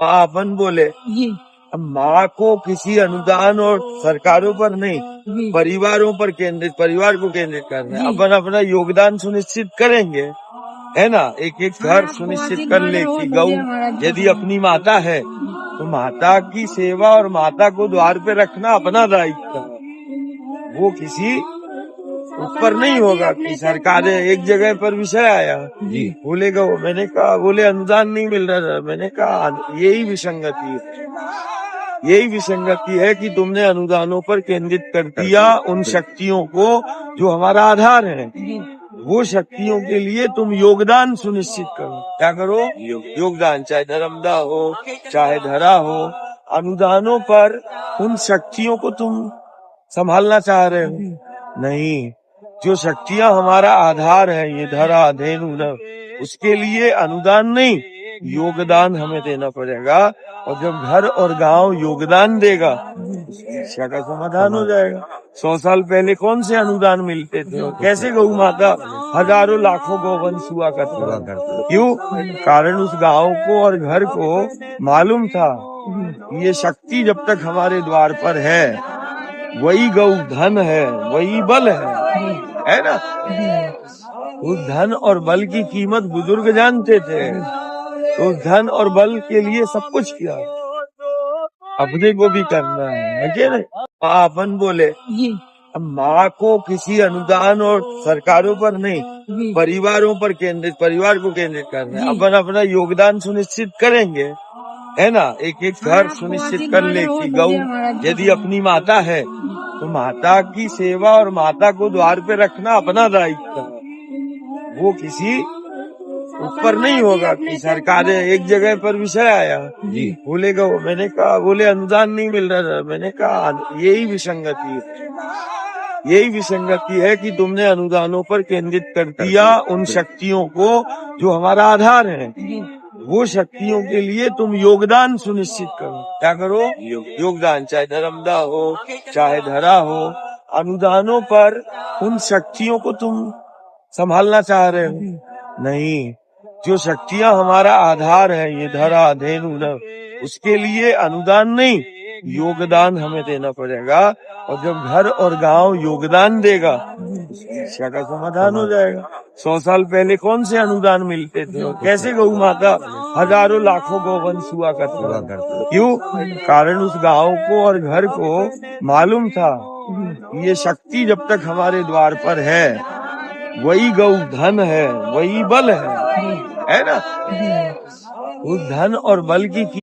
अपन बोले जी अब माँ को किसी अनुदान और सरकारों पर नहीं, जी परिवारों पर केंद्रित, परिवार को केंद्रित करना है। जी। अपन अपना योगदान सुनिश्चित करेंगे, है ना। एक एक घर सुनिश्चित कर ले कि गौ यदि अपनी माता है तो माता की सेवा और माता को द्वार पे रखना अपना दायित्व है। वो किसी ऊपर नहीं होगा कि सरकार एक जगह पर विषय आया जी बोलेगा वो, मैंने कहा बोले अनुदान नहीं मिल रहा था, मैंने कहा यही विसंगति है, यही विसंगति है कि तुमने अनुदानों पर केंद्रित कर दिया उन शक्तियों को जो हमारा आधार है। वो शक्तियों के लिए तुम योगदान सुनिश्चित करो। क्या करो? योगदान, चाहे धर्मदा हो चाहे धरा हो। अनुदानों पर उन शक्तियों को तुम संभालना चाह रहे हो? नहीं, जो शक्तियां हमारा आधार है, ये धरा धेनु न, उसके लिए अनुदान नहीं योगदान हमें देना पड़ेगा। और जब घर और गांव योगदान देगा समस्या का समाधान हो जाएगा। 100 साल पहले कौन से अनुदान मिलते थे और कैसे गौ माता हजारों लाखों गौवंश हुआ करते? क्यों? कारण उस गांव को और घर को मालूम था ये शक्ति जब तक हमारे द्वार पर है, वही गौ धन है, वही बल है ना। उस धन और बल की कीमत बुजुर्ग जानते थे, तो उस धन और बल के लिए सब कुछ किया, अपने को भी करना है कि नहीं। अपन बोले जी अब माँ को किसी अनुदान और सरकारों पर नहीं, जी परिवारों पर केंद्रित, परिवार को केंद्रित करना है। जी। अपन अपना योगदान सुनिश्चित करेंगे, है ना। एक एक घर सुनिश्चित कर ले कि गौ यदि अपनी माता है तो माता की सेवा और माता को द्वार पे रखना अपना दायित्व है। वो किसी ऊपर नहीं होगा कि सरकार एक जगह पर विषय आया बोलेगा वो, मैंने कहा बोले अनुदान नहीं मिल रहा था, मैंने कहा यही विसंगति है, यही विसंगति है कि तुमने अनुदानों पर केंद्रित कर दिया उन शक्तियों को जो हमारा आधार है। वो शक्तियों के लिए तुम योगदान सुनिश्चित करो। क्या करो? योगदान, चाहे धर्मदा हो चाहे धरा हो। अनुदानों पर उन शक्तियों को तुम संभालना चाह रहे हो? नहीं, जो शक्तियां हमारा आधार है, ये धरा धेनु न, उसके लिए अनुदान नहीं योगदान हमें देना पड़ेगा। और जब घर और गांव योगदान देगा समस्या का समाधान हो जाएगा। 100 साल पहले कौन से अनुदान मिलते थे और कैसे गौ माता हजारों लाखों गौवंश हुआ करते? क्यों? कारण उस गांव को और घर को मालूम था ये शक्ति जब तक हमारे द्वार पर है, वही गौ धन है, वही बल है ना। उस धन और बल की